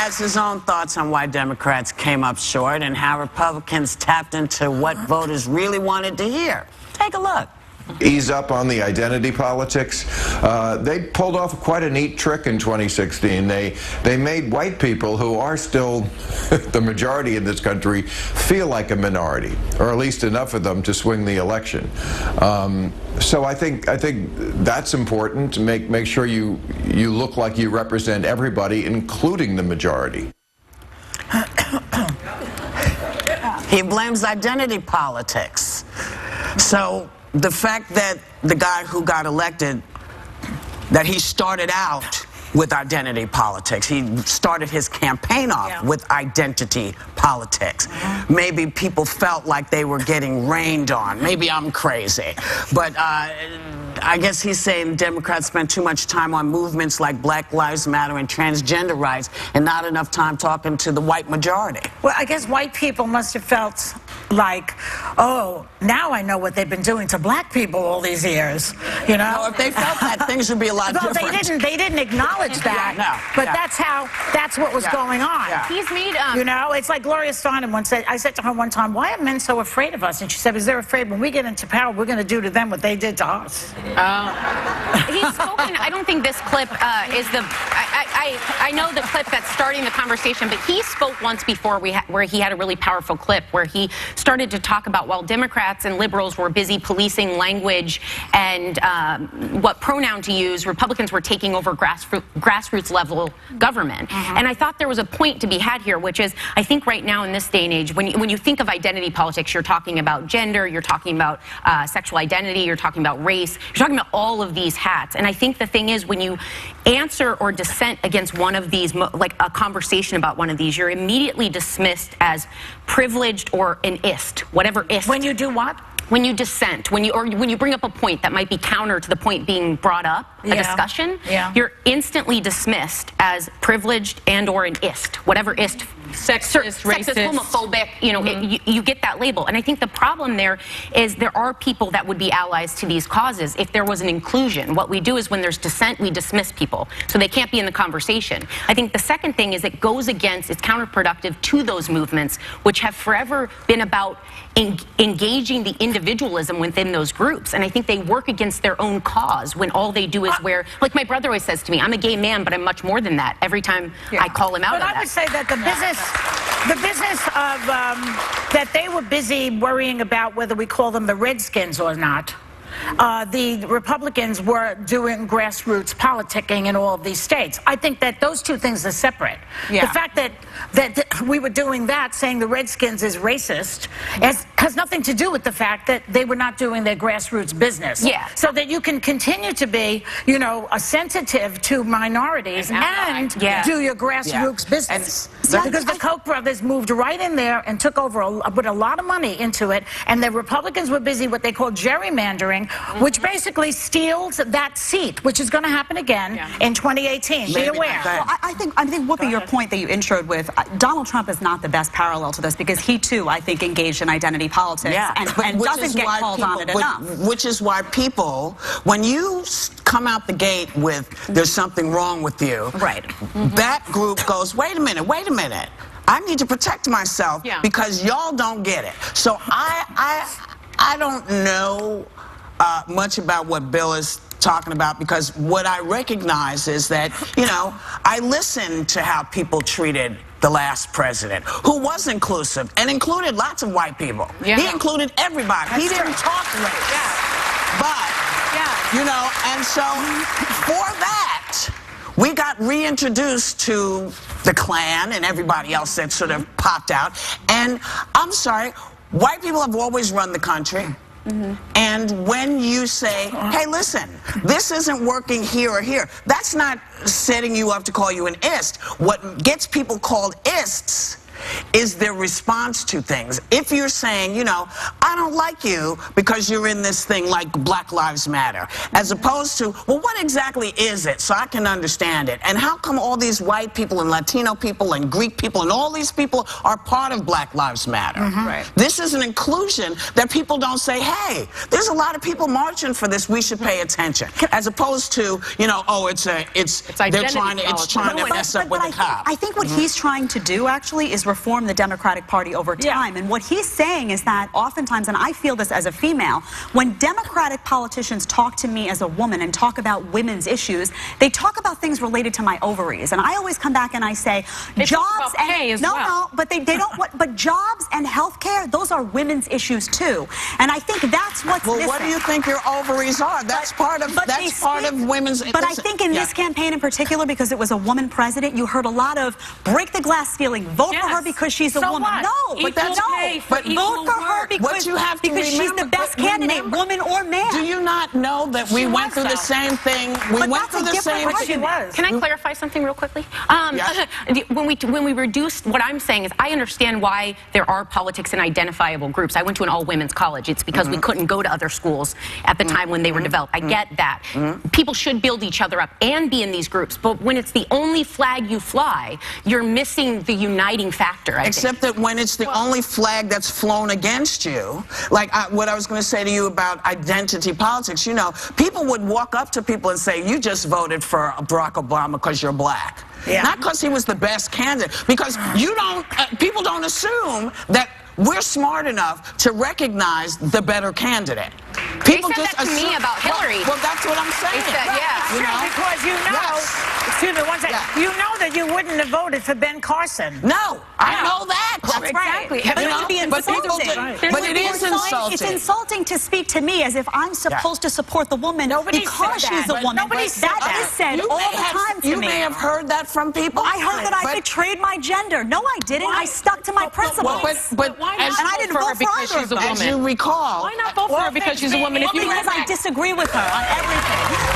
has his own thoughts on why Democrats came up short and how Republicans tapped into what voters really wanted to hear. Take a look. Ease up on the identity politics. They pulled off quite a neat trick in 2016. They made white people, who are still the majority in this country, feel like a minority, or at least enough of them to swing the election. So I think that's important, to make sure you look like you represent everybody, including the majority. He blames identity politics. So the fact that the guy who got elected, that he started out with identity politics. He started his campaign off with identity politics. Maybe people felt like they were getting rained on. Maybe I'm crazy. But I guess he's saying Democrats spent too much time on movements like Black Lives Matter and transgender rights and not enough time talking to the white majority. Well, I guess white people must have felt like, oh, now I know what they've been doing to black people all these years. You know? No, if they felt that, things would be a lot different. They didn't acknowledge that. But that's what was going on. He's made you know, it's like Gloria Steinem once said. I said to her one time, "Why are men so afraid of us?" And she said, "Because they're afraid when we get into power, we're going to do to them what they did to us." He's spoken. I don't think this clip is the. I know the clip that's starting the conversation, but he spoke once before where he had a really powerful clip where he started to talk about while Democrats and liberals were busy policing language and what pronoun to use, Republicans were taking over grassroots level government. And I thought there was a point to be had here, which is I think right now in this day and age, when you think of identity politics, you're talking about gender, you're talking about sexual identity, you're talking about race, you're talking about all of these hats. And I think the thing is when you answer or dissent against one of these, like a conversation about one of these, you're immediately dismissed as privileged or an ist, whatever ist. When you do what? When you dissent, when you bring up a point that might be counter to the point being brought up, a discussion, you're instantly dismissed as privileged and or an ist, whatever ist. Sexist, racist, homophobic, you know, you get that label. And I think the problem there is there are people that would be allies to these causes if there was an inclusion. What we do is when there's dissent, we dismiss people. So they can't be in the conversation. I think the second thing is it goes against, it's counterproductive to those movements, which have forever been about engaging the individualism within those groups. And I think they work against their own cause when all they do is wear, like my brother always says to me, I'm a gay man, but I'm much more than that every time I call him out on that. But I would say that the business of that they were busy worrying about whether we call them the Redskins or not. The Republicans were doing grassroots politicking in all of these states. I think that those two things are separate. The fact that we were doing that, saying the Redskins is racist, has nothing to do with the fact that they were not doing their grassroots business. So that you can continue to be, you know, sensitive to minorities and do your grassroots business. Because the Koch brothers moved right in there and took over, put a lot of money into it, and the Republicans were busy what they call gerrymandering, which basically steals that seat, which is going to happen again in 2018. Be aware. Well, I think Whoopi, your point that you introed with, Donald Trump is not the best parallel to this because he too, I think, engaged in identity politics and doesn't get called on it enough. Which is why people, when you come out the gate with there's something wrong with you, that group goes, wait a minute, I need to protect myself because y'all don't get it. So I don't know much about what Bill is talking about because what I recognize is that, you know, I listened to how people treated the last president, who was inclusive and included lots of white people. He included everybody. He didn't talk race. But, you know, and so for that, we got reintroduced to the Klan and everybody else that sort of popped out. And I'm sorry, white people have always run the country. And when you say, hey, listen, this isn't working here or here, that's not setting you up to call you an ist. What gets people called ists is their response to things. If you're saying, you know, I don't like you because you're in this thing like Black Lives Matter, as opposed to, well, what exactly is it so I can understand it? And how come all these white people and Latino people and Greek people and all these people are part of Black Lives Matter? Right. This is an inclusion that people don't say, hey, there's a lot of people marching for this, we should pay attention. As opposed to, you know, oh, it's trying to mess up with the cop. I think what he's trying to do actually is reform the Democratic Party over time. And what he's saying is that oftentimes, and I feel this as a female, when Democratic politicians talk to me as a woman and talk about women's issues, they talk about things related to my ovaries. And I always come back and I say, jobs and but they don't. But jobs and health care, those are women's issues too. And I think that's what's missing. What do you think your ovaries are? That's part of women's. But I think in this campaign in particular, because it was a woman president, you heard a lot of break the glass ceiling, vote for her because she's a woman. What? No, but vote for her because she's the best candidate, woman or man. Do you not know that we went through the same thing? We went through the same thing. Can I clarify something real quickly? When we reduced, what I'm saying is I understand why there are politics and identifiable groups. I went to an all-women's college. It's because we couldn't go to other schools at the time when they were developed. I get that. People should build each other up and be in these groups. But when it's the only flag you fly, you're missing the uniting factor, I Except that when it's the only flag that's flown against you, like what I was going to say to you about identity politics, you know, people would walk up to people and say, you just voted for Barack Obama because you're black. Not because he was the best candidate, because you don't, people don't assume that we're smart enough to recognize the better candidate. People they said just that to me about Hillary. Well, that's what I'm saying. They said, you know? Because you know, excuse me one second, you know that you wouldn't have voted for Ben Carson. No, I know that. That's Exactly. right. But it would be insulting. But it is insulting. It's insulting to speak to me as if I'm supposed to support the woman because she's a woman. Nobody said that is said all the time to me. You may have heard that from people. I heard that I betrayed my gender. No, I didn't. I stuck to my principles. But why not and I didn't vote for either of them. As you recall, why not vote for her because she's a woman? If you because I disagree with her on everything.